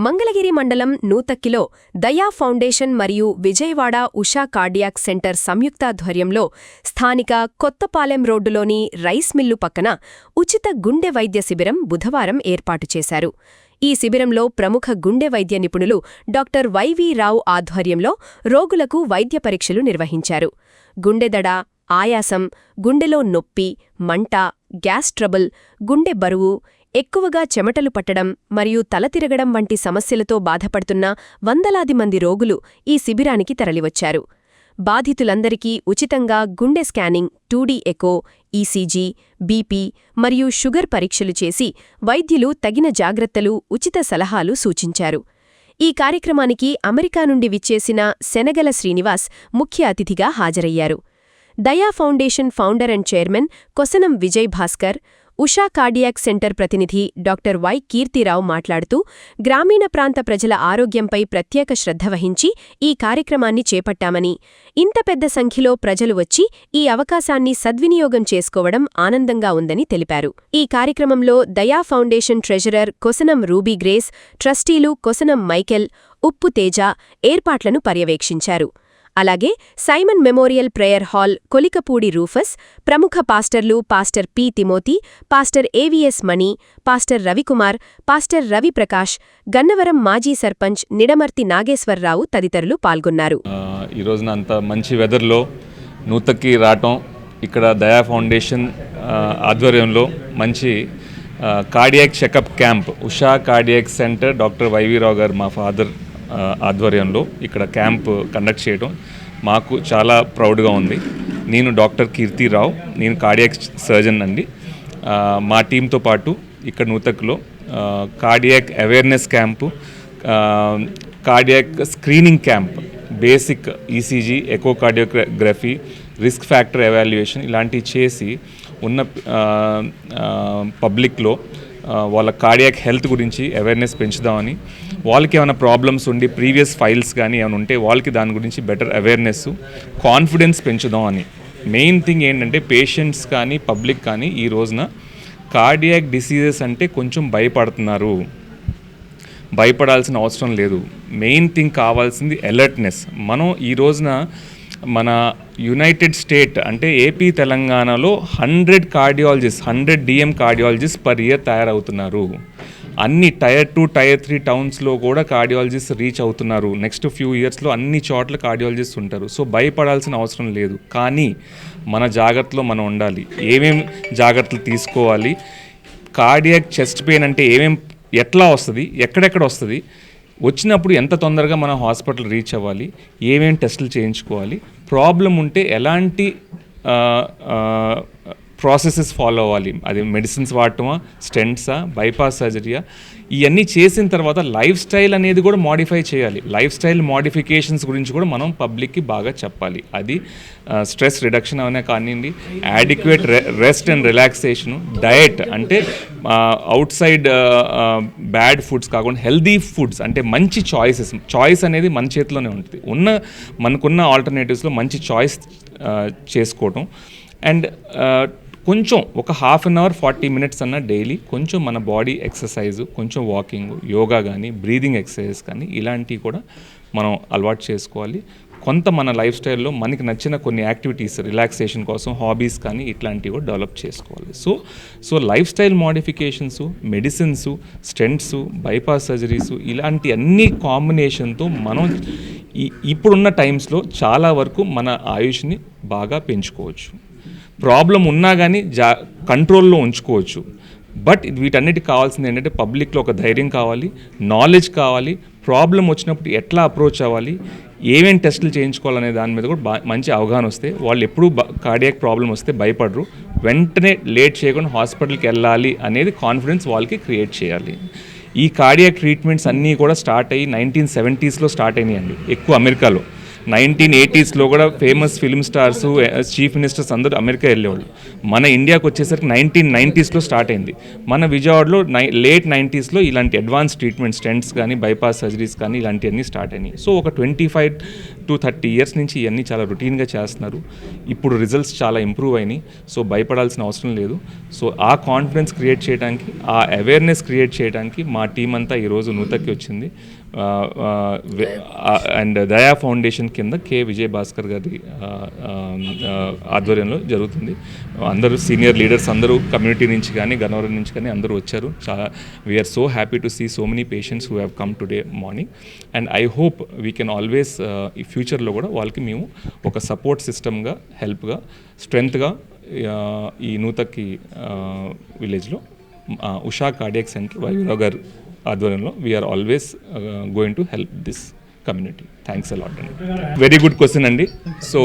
మంగళగిరి మండలం నూతక్కిలో దయా ఫౌండేషన్ మరియు విజయవాడ ఉషా కార్డియాక్ సెంటర్ సంయుక్తాధ్వర్యంలో స్థానిక కొత్తపాలెం రోడ్డులోని రైస్ మిల్లు పక్కన ఉచిత గుండె వైద్య శిబిరం బుధవారం ఏర్పాటు చేశారు. ఈ శిబిరంలో ప్రముఖ గుండె వైద్య నిపుణులు డాక్టర్ వైవి రావు ఆధ్వర్యంలో రోగులకు వైద్య పరీక్షలు నిర్వహించారు. గుండెదడ, ఆయాసం, గుండెలో నొప్పి, మంట, గ్యాస్ ట్రబుల్, గుండె బరువు, ఎక్కువగా చెమటలు పట్టడం మరియు తల తిరగడం వంటి సమస్యలతో బాధపడుతున్న వందలాది మంది రోగులు ఈ శిబిరానికి తరలివచ్చారు. బాధితులందరికీ ఉచితంగా గుండె scanning, 2D echo, ECG, BP మరియు షుగర్ పరీక్షలు చేసి వైద్యులు తగిన జాగ్రత్తలు, ఉచిత సలహాలు సూచించారు. ఈ కార్యక్రమానికి అమెరికా నుండి విచ్చేసిన శనగల శ్రీనివాస్ ముఖ్య అతిథిగా హాజరయ్యారు. దయా foundation founder and chairman Kosanam Vijay Bhaskar, Usha cardiac centre ప్రతినిధి డాక్టర్ వై కీర్తిరావు మాట్లాడుతూ గ్రామీణ ప్రాంత ప్రజల ఆరోగ్యంపై ప్రత్యేక శ్రద్ధ వహించి ఈ కార్యక్రమాన్ని చేపట్టామని, ఇంత పెద్ద సంఖ్యలో ప్రజలు వచ్చి ఈ అవకాశాన్ని సద్వినియోగం చేసుకోవడం ఆనందంగా ఉందని తెలిపారు. ఈ కార్యక్రమంలో Daya foundation treasurer Kosanam Ruby Grace, ట్రస్టీలు కొసనం మైకెల్, ఉప్పు తేజ ఏర్పాట్లను పర్యవేక్షించారు. అలాగే Simon memorial prayer hall Kolikapudi Rufus, ప్రముఖ పాస్టర్లు pastor P Timothy, pastor AVS Mani, pastor Ravikumar, pastor Raviprakash, Gannavaram మాజీ సర్పంచ్ నిడమర్తి నాగేశ్వరరావు తదితరులు పాల్గొన్నారు. ఈ రోజున అంత మంచి వెదర్లో నూతక్కి రావటం, ఇక్కడ దయా ఫౌండేషన్ ఆధ్వర్యంలో మంచి cardiac checkup camp, Usha cardiac centre doctor YV Rao గారు మా ఫాదర్ ఆధ్వర్యంలో ఇక్కడ క్యాంప్ కండక్ట్ చేయడం మాకు చాలా ప్రౌడ్గా ఉంది. నేను డాక్టర్ కీర్తిరావు, నేను కార్డియాక్ సర్జన్ అండి. మా టీంతో పాటు ఇక్కడ నూతక్లో cardiac awareness camp, cardiac screening camp, basic ECG, echocardiography, risk factor evaluation ఇలాంటివి చేసి ఉన్న పబ్లిక్లో వాళ్ళ కార్డియాక్ హెల్త్ గురించి అవేర్నెస్ పెంచుదామని, వాళ్ళకి ఏమైనా ప్రాబ్లమ్స్ ఉండి ప్రీవియస్ ఫైల్స్ కానీ ఏమైనా ఉంటే వాళ్ళకి దాని గురించి బెటర్ అవేర్నెస్, కాన్ఫిడెన్స్ పెంచుదామని. మెయిన్ థింగ్ ఏంటంటే పేషెంట్స్ కానీ పబ్లిక్ కానీ ఈ రోజున కార్డియాక్ డిసీజెస్ అంటే కొంచెం భయపడుతున్నారు. భయపడాల్సిన అవసరం లేదు. మెయిన్ థింగ్ కావాల్సింది అలర్ట్నెస్. మనం ఈ రోజున మన యునైటెడ్ స్టేట్ అంటే ఏపీ తెలంగాణలో 100 DM కార్డియాలజిస్ట్ పర్ ఇయర్ తయారవుతున్నారు. అన్ని టైర్ 2, టైర్ 3 టౌన్స్లో కూడా కార్డియాలజిస్ట్ రీచ్ అవుతున్నారు. నెక్స్ట్ ఫ్యూ ఇయర్స్లో అన్ని చోట్ల కార్డియాలజిస్ట్ ఉంటారు. సో భయపడాల్సిన అవసరం లేదు. కానీ మన జాగ్రత్తలో మనం ఉండాలి. ఏమేం జాగ్రత్తలు తీసుకోవాలి, కార్డియాక్ చెస్ట్ పెయిన్ అంటే ఎట్లా వస్తుంది, ఎక్కడెక్కడ వస్తుంది, వచ్చినప్పుడు ఎంత తొందరగా మనం హాస్పిటల్ రీచ్ అవ్వాలి, ఏమేమి టెస్టులు చేయించుకోవాలి, ప్రాబ్లం ఉంటే ఎలాంటి ప్రాసెసెస్ ఫాలో అవ్వాలి, అది మెడిసిన్స్ వాడటమా, స్టెంట్సా, బైపాస్ సర్జరీయా, ఇవన్నీ చేసిన తర్వాత లైఫ్ స్టైల్ అనేది కూడా మోడిఫై చేయాలి. లైఫ్ స్టైల్ మోడిఫికేషన్స్ గురించి కూడా మనం పబ్లిక్కి బాగా చెప్పాలి. అది స్ట్రెస్ రిడక్షన్ అనే కానివ్వండి, adequate rest and relaxation, diet అంటే అవుట్ సైడ్ బ్యాడ్ ఫుడ్స్ కాకుండా హెల్దీ ఫుడ్స్ అంటే మంచి చాయిస్ అనేది మన చేతిలోనే ఉంటుంది. మనకున్న ఆల్టర్నేటివ్స్లో మంచి చాయిస్ చేసుకోవటం. అండ్ కొంచెం ఒక 1/2 అవర్ 40 మినిట్స్ అన్న డైలీ కొంచెం మన బాడీ ఎక్సర్సైజు, కొంచెం వాకింగ్, యోగా కానీ, బ్రీదింగ్ ఎక్సర్సైజ్ కానీ ఇలాంటివి కూడా మనం అలవాటు చేసుకోవాలి. కొంత మన లైఫ్ స్టైల్లో మనకి నచ్చిన కొన్ని యాక్టివిటీస్ రిలాక్సేషన్ కోసం హాబీస్ కానీ ఇట్లాంటివి కూడా డెవలప్ చేసుకోవాలి. So life style modifications, medicines, stents, bypass surgeries ఇలాంటి అన్ని కాంబినేషన్తో మనం ఇప్పుడున్న టైమ్స్లో చాలా వరకు మన ఆయుష్ని బాగా పెంచుకోవచ్చు. ప్రాబ్లం ఉన్నా కానీ కంట్రోల్లో ఉంచుకోవచ్చు. బట్ వీటన్నిటికి కావాల్సింది ఏంటంటే పబ్లిక్లో ఒక ధైర్యం కావాలి, నాలెడ్జ్ కావాలి, ప్రాబ్లం వచ్చినప్పుడు ఎట్లా అప్రోచ్ అవ్వాలి, ఏమేం టెస్టులు చేయించుకోవాలనే దాని మీద కూడా మంచి అవగాహన వస్తే వాళ్ళు ఎప్పుడూ కార్డియాక్ ప్రాబ్లం వస్తే భయపడరు. వెంటనే లేట్ చేయకుండా హాస్పిటల్కి వెళ్ళాలి అనేది కాన్ఫిడెన్స్ వాళ్ళకి క్రియేట్ చేయాలి. ఈ కార్డియాక్ ట్రీట్మెంట్స్ అన్నీ కూడా స్టార్ట్ అయ్యి 1970s స్టార్ట్ అయినాయండి ఎక్కువ అమెరికాలో. 1980s కూడా famous film stars, chief ministers అందరూ అమెరికా వెళ్ళేవాళ్ళు. మన ఇండియాకి వచ్చేసరికి 1990s స్టార్ట్ అయింది. మన విజయవాడలో లేట్ 90s ఇలాంటి అడ్వాన్స్ ట్రీట్మెంట్, స్టెంట్స్ కానీ బైపాస్ సర్జరీస్ కానీ ఇలాంటివన్నీ స్టార్ట్ అయినాయి. సో ఒక 25 to 30 years నుంచి ఇవన్నీ చాలా రొటీన్గా చేస్తున్నారు. ఇప్పుడు రిజల్ట్స్ చాలా ఇంప్రూవ్ అయినాయి. సో భయపడాల్సిన అవసరం లేదు. సో ఆ కాన్ఫిడెన్స్ క్రియేట్ చేయడానికి, ఆ అవేర్నెస్ క్రియేట్ చేయడానికి మా టీం అంతా ఈరోజు నూతక్కి వచ్చింది. అండ్ దయా ఫౌండేషన్ కింద కె విజయ్ భాస్కర్ గారి ఆధ్వర్యంలో జరుగుతుంది. అందరూ సీనియర్ లీడర్స్ అందరూ కమ్యూనిటీ నుంచి కానీ గన్నవరం నుంచి కానీ అందరూ వచ్చారు. చాలా we're so happy to see so many patients who have come today morning. And I hope we can always ఈ ఫ్యూచర్లో కూడా వాళ్ళకి మేము ఒక సపోర్ట్ సిస్టమ్గా, హెల్ప్గా, స్ట్రెంగ్త్గా ఈ నూతక్కి విలేజ్లో ఉషా కార్డియాక్ సెంటర్ వైరావ్ గారు ఆధ్వర్యంలో we're always going to help this community. Thanks a lot అండి. వెరీ గుడ్ క్వశ్చన్ అండి. సో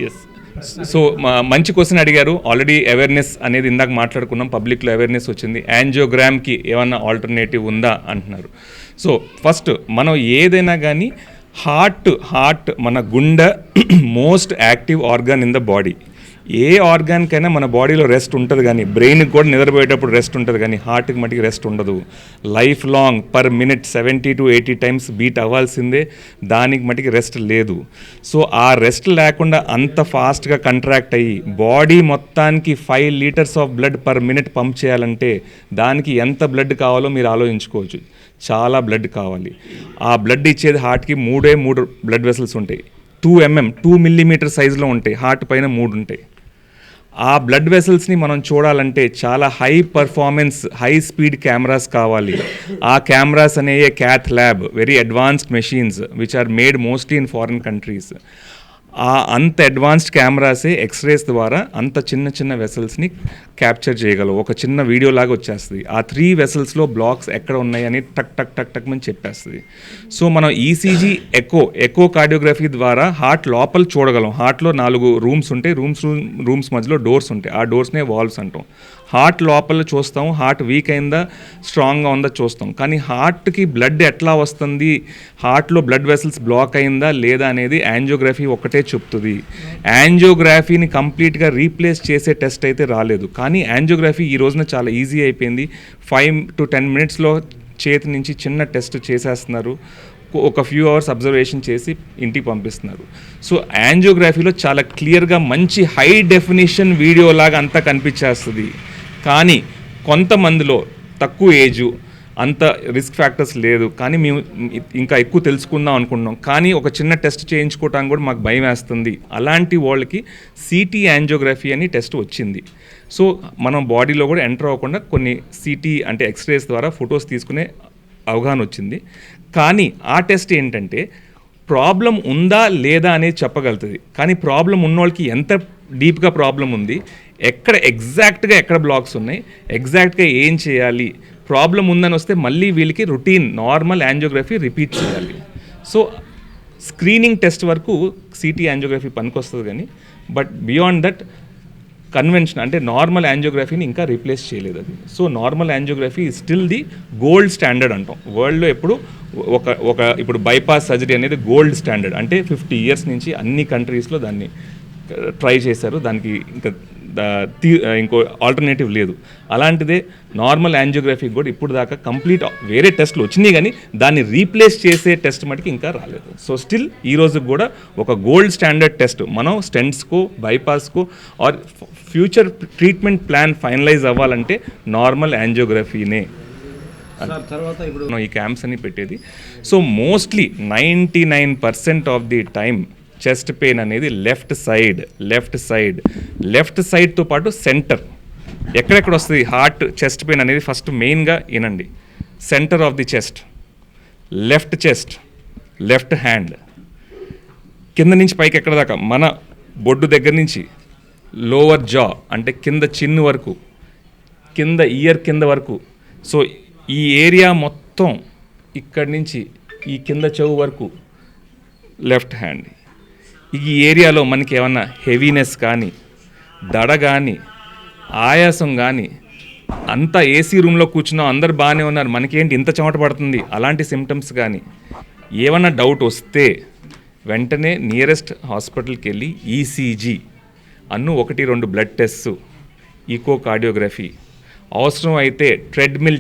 ఎస్, సో మంచి క్వశ్చన్ అడిగారు. ఆల్రెడీ అవేర్నెస్ అనేది ఇందాక మాట్లాడుకున్నాం, పబ్లిక్లో అవేర్నెస్ వచ్చింది. యాంజియోగ్రామ్కి ఏమన్నా ఆల్టర్నేటివ్ ఉందా అంటున్నారు. సో ఫస్ట్ మనం ఏదైనా కానీ హార్ట్ మన గుండె most active organ in the body. ఏ ఆర్గాన్కైనా మన బాడీలో రెస్ట్ ఉంటుంది, కానీ బ్రెయిన్కి కూడా నిద్రపోయేటప్పుడు రెస్ట్ ఉంటుంది, కానీ హార్ట్కి మటుకు రెస్ట్ ఉండదు. Life long per minute 70 to 80 times beat అవ్వాల్సిందే, దానికి మటుకు రెస్ట్ లేదు. సో ఆ రెస్ట్ లేకుండా అంత ఫాస్ట్గా కంట్రాక్ట్ అయ్యి బాడీ మొత్తానికి 5 liters of blood per minute pump చేయాలంటే దానికి ఎంత బ్లడ్ కావాలో మీరు ఆలోచించుకోవచ్చు. చాలా బ్లడ్ కావాలి. ఆ బ్లడ్ ఇచ్చేది హార్ట్కి 3 బ్లడ్ వెసల్స్ ఉంటాయి. 2 mm 2 millimeter సైజులో ఉంటాయి. హార్ట్ పైన 3 ఉంటాయి. ఆ బ్లడ్ వెసల్స్ని మనం చూడాలంటే చాలా high performance, high speed cameras కావాలి. ఆ కెమెరాస్ అనేవి cath lab, very advanced machines which are made mostly in foreign countries. అంత అడ్వాన్స్డ్ కెమెరాసే ఎక్స్రేస్ ద్వారా అంత చిన్న వెసల్స్ని క్యాప్చర్ చేయగలవు. ఒక చిన్న వీడియో లాగా వచ్చేస్తుంది. ఆ 3 vesselsలో బ్లాక్స్ ఎక్కడ ఉన్నాయని టక్ టక్ టక్ టక్ అని చెప్పేస్తుంది. సో మనం ఈసీజీ, ఎకో కార్డియోగ్రఫీ ద్వారా హార్ట్ లోపల చూడగలం. హార్ట్లో 4 రూమ్స్ ఉంటాయి. రూమ్స్ మధ్యలో డోర్స్ ఉంటాయి. ఆ డోర్స్నే వాల్వ్స్ అంటాం. హార్ట్ లోపల చూస్తాం, హార్ట్ వీక్ అయిందా స్ట్రాంగ్గా ఉందా చూస్తాం. కానీ హార్ట్కి బ్లడ్ ఎట్లా వస్తుంది, హార్ట్లో బ్లడ్ వెసల్స్ బ్లాక్ అయిందా లేదా అనేది యాంజియోగ్రఫీ ఒక్కటే చెప్తుంది. యాంజియోగ్రఫీని కంప్లీట్గా రీప్లేస్ చేసే టెస్ట్ అయితే రాలేదు. కానీ యాంజియోగ్రఫీ ఈ రోజున చాలా ఈజీ అయిపోయింది. 5 to 10 minutesలో చేతి నుంచి చిన్న టెస్ట్ చేసేస్తున్నారు. ఒక ఫ్యూ అవర్స్ అబ్జర్వేషన్ చేసి ఇంటికి పంపిస్తున్నారు. సో యాంజియోగ్రఫీలో చాలా క్లియర్గా మంచి హై డెఫినిషన్ వీడియో లాగా అంతా కనిపించేస్తుంది. కానీ కొంతమందిలో తక్కువ ఏజు, అంత రిస్క్ ఫ్యాక్టర్స్ లేదు, కానీ మేము ఇంకా ఎక్కువ తెలుసుకుందాం అనుకుంటున్నాం, కానీ ఒక చిన్న టెస్ట్ చేయించుకోవటానికి కూడా మాకు భయం వేస్తుంది. అలాంటి వాళ్ళకి సిటీ యాంజియోగ్రఫీ అని టెస్ట్ వచ్చింది. సో మనం బాడీలో కూడా ఎంటర్ అవ్వకుండా కొన్ని సిటీ అంటే ఎక్స్రేస్ ద్వారా ఫొటోస్ తీసుకునే అవగాహన వచ్చింది. కానీ ఆ టెస్ట్ ఏంటంటే ప్రాబ్లం ఉందా లేదా అనేది చెప్పగలుగుతుంది. కానీ ప్రాబ్లం ఉన్నోళ్ళకి ఎంత డీప్గా ప్రాబ్లం ఉంది, ఎక్కడ బ్లాక్స్ ఉన్నాయి, ఎగ్జాక్ట్గా ఏం చేయాలి, ప్రాబ్లం ఉందని వస్తే మళ్ళీ వీళ్ళకి రొటీన్ నార్మల్ యాంజియోగ్రఫీ రిపీట్ చేయాలి. సో స్క్రీనింగ్ టెస్ట్ వరకు సిటీ యాంజియోగ్రఫీ పనికొస్తుంది. కానీ బట్ బియాండ్ దట్ కన్వెన్షన్ అంటే నార్మల్ యాంజియోగ్రఫీని ఇంకా రీప్లేస్ చేయలేదు అది. So normal angiography still the gold standard అంటాం వరల్డ్లో. ఎప్పుడు ఇప్పుడు బైపాస్ సర్జరీ అనేది గోల్డ్ స్టాండర్డ్. అంటే 50 years నుంచి అన్ని కంట్రీస్లో దాన్ని ట్రై చేశారు. దానికి ఇంకో ఆల్టర్నేటివ్ లేదు. అలాంటిదే నార్మల్ యాంజియోగ్రఫీ కూడా ఇప్పుడు దాకా కంప్లీట్ వేరే టెస్ట్లు వచ్చినాయి, కానీ దాన్ని రీప్లేస్ చేసే టెస్ట్ మటుకు ఇంకా రాలేదు. సో స్టిల్ ఈ రోజు కూడా ఒక గోల్డ్ స్టాండర్డ్ టెస్ట్ మనం స్టెంట్స్కో, బైపాస్కో or future treatment plan finalise అవ్వాలంటే నార్మల్ యాంజియోగ్రఫీనే ఈ క్యాంప్స్ అని పెట్టేది. So mostly 99% of the time chest pain అనేది లెఫ్ట్ సైడ్తో పాటు సెంటర్ ఎక్కడెక్కడ వస్తుంది హార్ట్ చెస్ట్ పెయిన్ అనేది ఫస్ట్ మెయిన్గా వినండి. Centre of the chest, left hand, కింద నుంచి పైకి ఎక్కడ దాకా మన బొడ్డు దగ్గర నుంచి లోవర్ జా అంటే కింద చిన్ను వరకు, కింద ఇయర్ కింద వరకు. సో ఈ ఏరియా మొత్తం ఇక్కడి నుంచి ఈ కింద చెవు వరకు లెఫ్ట్ హ్యాండ్. ఈ ఏరియాలో మనకి ఏమన్నా హెవీనెస్ కానీ, దడ కానీ, ఆయాసం కానీ, అంతా ఏసీ రూమ్లో కూర్చున్నాం అందరు బాగానే ఉన్నారు, మనకేంటి ఇంత చెమట పడుతుంది అలాంటి సిమ్టమ్స్ కానీ, ఏమన్నా డౌట్ వస్తే వెంటనే నియరెస్ట్ హాస్పిటల్కి వెళ్ళి ఈసీజీ 1-2 బ్లడ్ టెస్ట్, ఈకోకార్డియోగ్రఫీ, అవసరం అయితే ట్రెడ్మిల్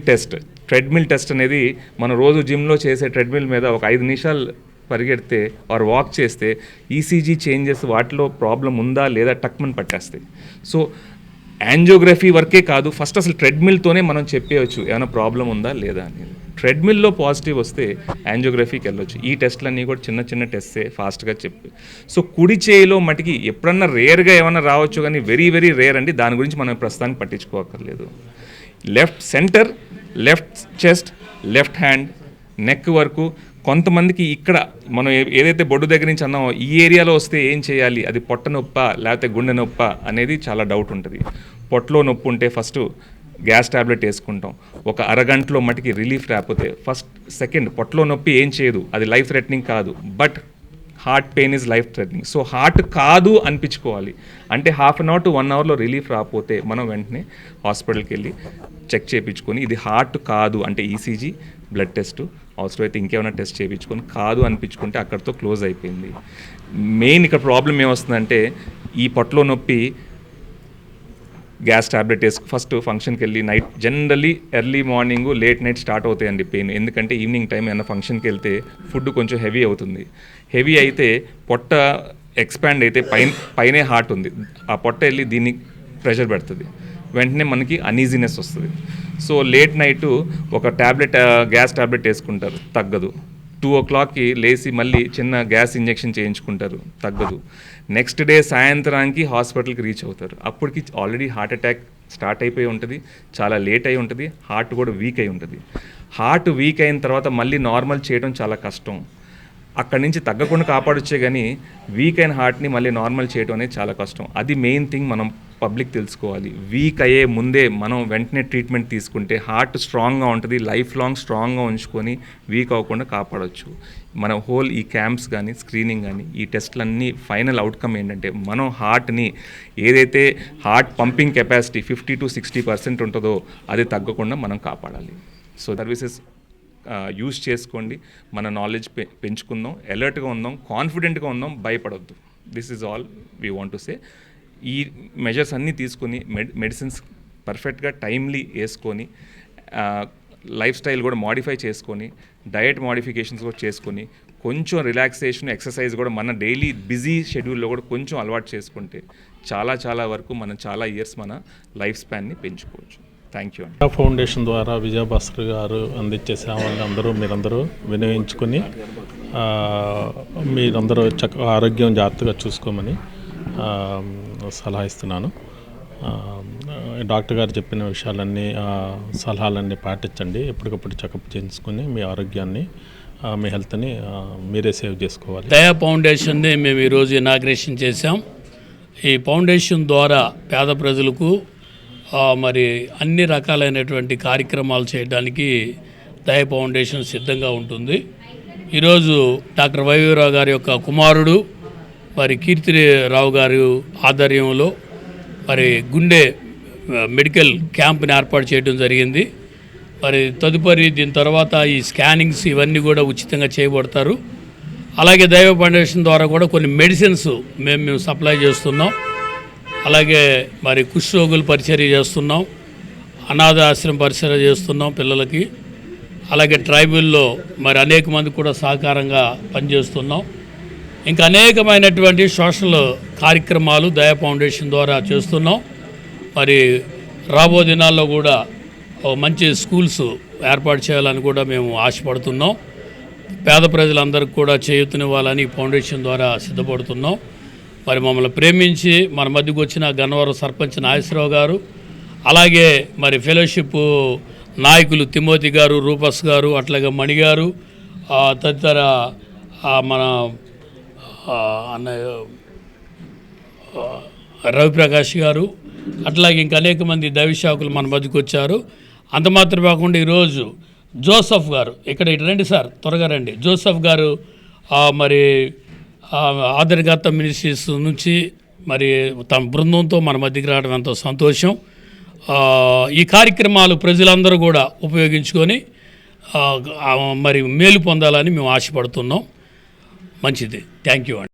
టెస్ట్ అనేది మన రోజు జిమ్లో చేసే ట్రెడ్మిల్ మీద ఒక 5 నిమిషాలు పరిగెడితే ఆర్ వాక్ చేస్తే ఈసీజీ చేంజెస్ వాటిలో ప్రాబ్లం ఉందా లేదా టక్మని పట్టేస్తాయి. సో యాంజియోగ్రఫీ వరకే కాదు, ఫస్ట్ అసలు ట్రెడ్మిల్తోనే మనం చెప్పేయచ్చు ఏమైనా ప్రాబ్లం ఉందా లేదా అనేది. ట్రెడ్మిల్లో పాజిటివ్ వస్తే యాంజియోగ్రఫీకి వెళ్ళొచ్చు. ఈ టెస్ట్లన్నీ కూడా చిన్న టెస్టే, ఫాస్ట్గా చెప్పి. సో కుడి చేయిలో మటుకి ఎప్పుడన్నా రేర్గా ఏమన్నా రావచ్చు, కానీ వెరీ వెరీ రేర్ అండి. దాని గురించి మనం ప్రస్తుతానికి పట్టించుకోకర్లేదు. Left centre, left chest, left hand, neck వరకు. కొంతమందికి ఇక్కడ మనం ఏదైతే బొడ్డు దగ్గర నుంచి అన్నామో ఈ ఏరియాలో వస్తే ఏం చేయాలి, అది పొట్ట నొప్ప లేకపోతే గుండె నొప్ప అనేది చాలా డౌట్ ఉంటుంది. పొట్టలో నొప్పి ఉంటే ఫస్ట్ గ్యాస్ ట్యాబ్లెట్ వేసుకుంటాం. ఒక అరగంటలో మటుకి రిలీఫ్ రాకపోతే సెకండ్ పొట్టలో నొప్పి ఏం చేయదు, అది లైఫ్ థ్రెటనింగ్ కాదు, but heart pain is life threatening. So heart కాదు అనిపించుకోవాలి. అంటే 1/2 అవర్ to 1 అవర్లో రిలీఫ్ రాకపోతే మనం వెంటనే హాస్పిటల్కి వెళ్ళి చెక్ చేయించుకొని ఇది హార్ట్ కాదు అంటే ఈసీజీ, బ్లడ్ టెస్ట్, అవసరమైతే ఇంకేమైనా టెస్ట్ చేయించుకొని కాదు అనిపించుకుంటే అక్కడితో క్లోజ్ అయిపోయింది. మెయిన్ ఇక్కడ ప్రాబ్లం ఏమొస్తుందంటే ఈ పొట్టలో నొప్పి గ్యాస్ ట్యాబ్లెట్ ఫస్ట్ ఫంక్షన్కి వెళ్ళి night generally early morning late night start అవుతాయండి పెయిన్. ఎందుకంటే ఈవినింగ్ టైం ఏమైనా ఫంక్షన్కి వెళ్తే ఫుడ్ కొంచెం హెవీ అవుతుంది. హెవీ అయితే పొట్ట ఎక్స్పాండ్ అయితే పైనే హార్ట్ ఉంది, ఆ పొట్ట వెళ్ళి దీన్ని ప్రెషర్ పెడుతుంది, వెంటనే మనకి అనీజీనెస్ వస్తుంది. సో లేట్ నైట్ ఒక గ్యాస్ ట్యాబ్లెట్ వేసుకుంటారు, తగ్గదు. 2 o'clockకి లేచి మళ్ళీ చిన్న గ్యాస్ ఇంజెక్షన్ చేయించుకుంటారు, తగ్గదు. నెక్స్ట్ డే సాయంత్రానికి హాస్పిటల్కి రీచ్ అవుతారు. అప్పటికి ఆల్రెడీ హార్ట్ అటాక్ స్టార్ట్ అయిపోయి ఉంటుంది, చాలా లేట్ అయి ఉంటుంది, హార్ట్ కూడా వీక్ అయి ఉంటుంది. హార్ట్ వీక్ అయిన తర్వాత మళ్ళీ నార్మల్ చేయడం చాలా కష్టం. అక్కడి నుంచి తగ్గకుండా కాపాడొచ్చే కానీ వీక్ అయిన హార్ట్ని మళ్ళీ నార్మల్ చేయడం అనేది చాలా కష్టం. అది మెయిన్ థింగ్ మనం పబ్లిక్ తెలుసుకోవాలి. వీక్ అయ్యే ముందే మనం వెంటనే ట్రీట్మెంట్ తీసుకుంటే హార్ట్ స్ట్రాంగ్గా ఉంటుంది, లైఫ్ లాంగ్ స్ట్రాంగ్గా ఉంచుకొని వీక్ అవ్వకుండా కాపాడవచ్చు. మన హోల్ ఈ క్యాంప్స్ కానీ స్క్రీనింగ్ కానీ ఈ టెస్ట్లన్నీ ఫైనల్ అవుట్కమ్ ఏంటంటే మనం హార్ట్ని ఏదైతే హార్ట్ పంపింగ్ కెపాసిటీ 50 to 60% ఉంటుందో అది తగ్గకుండా మనం కాపాడాలి. సో సర్వీసెస్ యూజ్ చేసుకోండి, మన నాలెడ్జ్ పెంచుకుందాం, అలర్ట్గా ఉందాం, కాన్ఫిడెంట్గా ఉందాం, భయపడొద్దు. This is all we want to say. ఈ మెజర్స్ అన్నీ తీసుకొని మెడిసిన్స్ పర్ఫెక్ట్గా టైమ్లీ వేసుకొని లైఫ్ స్టైల్ కూడా మాడిఫై చేసుకొని డయట్ మాడిఫికేషన్స్ కూడా చేసుకొని కొంచెం రిలాక్సేషన్ ఎక్సర్సైజ్ కూడా మన డైలీ బిజీ షెడ్యూల్లో కూడా కొంచెం అలవాటు చేసుకుంటే చాలా వరకు మనం చాలా ఇయర్స్ మన లైఫ్ స్పాన్ని పెంచుకోవచ్చు. థ్యాంక్ యూ అండి. ఫౌండేషన్ ద్వారా విజయభాస్కర్ గారు అందించే సేవలను మీరందరూ వినియోగించుకొని మీరందరూ చక్కగా ఆరోగ్యం జాగ్రత్తగా చూసుకోమని సలహా ఇస్తున్నాను. డాక్టర్ గారు చెప్పిన విషయాలన్నీ సలహాలన్నీ పాటించండి. ఎప్పటికప్పుడు చెకప్ చేసుకుని మీ ఆరోగ్యాన్ని మీ హెల్త్ని మీరే సేవ్ చేసుకోవాలి. దయా ఫౌండేషన్ని మేము ఈరోజు ఇనాగ్రేషన్ చేశాం. ఈ ఫౌండేషన్ ద్వారా పేద ప్రజలకు మరి అన్ని రకాలైనటువంటి కార్యక్రమాలు చేయడానికి దయా ఫౌండేషన్ సిద్ధంగా ఉంటుంది. ఈరోజు డాక్టర్ వైవీరావు గారి యొక్క కుమారుడు మరి కీర్తిరావు గారి ఆధ్వర్యంలో మరి గుండె మెడికల్ క్యాంప్ని ఏర్పాటు చేయడం జరిగింది. మరి తదుపరి దీని తర్వాత ఈ స్కానింగ్స్ ఇవన్నీ కూడా ఉచితంగా చేయబడతారు. అలాగే దైవ ఫౌండేషన్ ద్వారా కూడా కొన్ని మెడిసిన్స్ మేము సప్లై చేస్తున్నాం. అలాగే మరి కుష్ఠరోగుల పరిచర్య చేస్తున్నాం, అనాథ ఆశ్రమం పరిచర్య చేస్తున్నాం పిల్లలకి. అలాగే ట్రైబల్లో మరి అనేక మంది కూడా సహకారంగా పనిచేస్తున్నాం. ఇంకా అనేకమైనటువంటి సోషల్ కార్యక్రమాలు దయా ఫౌండేషన్ ద్వారా చేస్తున్నాం. మరి రాబో దినాల్లో కూడా మంచి స్కూల్స్ ఏర్పాటు చేయాలని కూడా మేము ఆశపడుతున్నాం. పేద ప్రజలందరికీ కూడా చేయూతనివ్వాలని ఫౌండేషన్ ద్వారా సిద్ధపడుతున్నాం. మరి మమ్మల్ని ప్రేమించి మన మధ్యకు వచ్చిన గన్నవరం సర్పంచ్ నాగేశ్వరరావు గారు, అలాగే మరి ఫెలోషిప్ నాయకులు తిమోతి గారు, రూపస్ గారు, అట్లాగే మణి గారు, తదితర మన అన్నయ్య రవిప్రకాష్ గారు, అట్లాగే ఇంకా అనేక మంది దైవశాఖలు మన మధ్యకు వచ్చారు. అంత మాత్రం కాకుండా ఈరోజు జోసఫ్ గారు ఇక్కడ ఇటు రండి సార్, త్వరగా రండి. జోసఫ్ గారు మరి ఆదరణకర్త మినిస్ట్రీస్ నుంచి మరి తమ బృందంతో మన మధ్యకి రావడం ఎంతో సంతోషం. ఈ కార్యక్రమాలు ప్రజలందరూ కూడా ఉపయోగించుకొని మరి మేలు పొందాలని మేము ఆశపడుతున్నాం. మంచిది. థ్యాంక్ యూ అండి.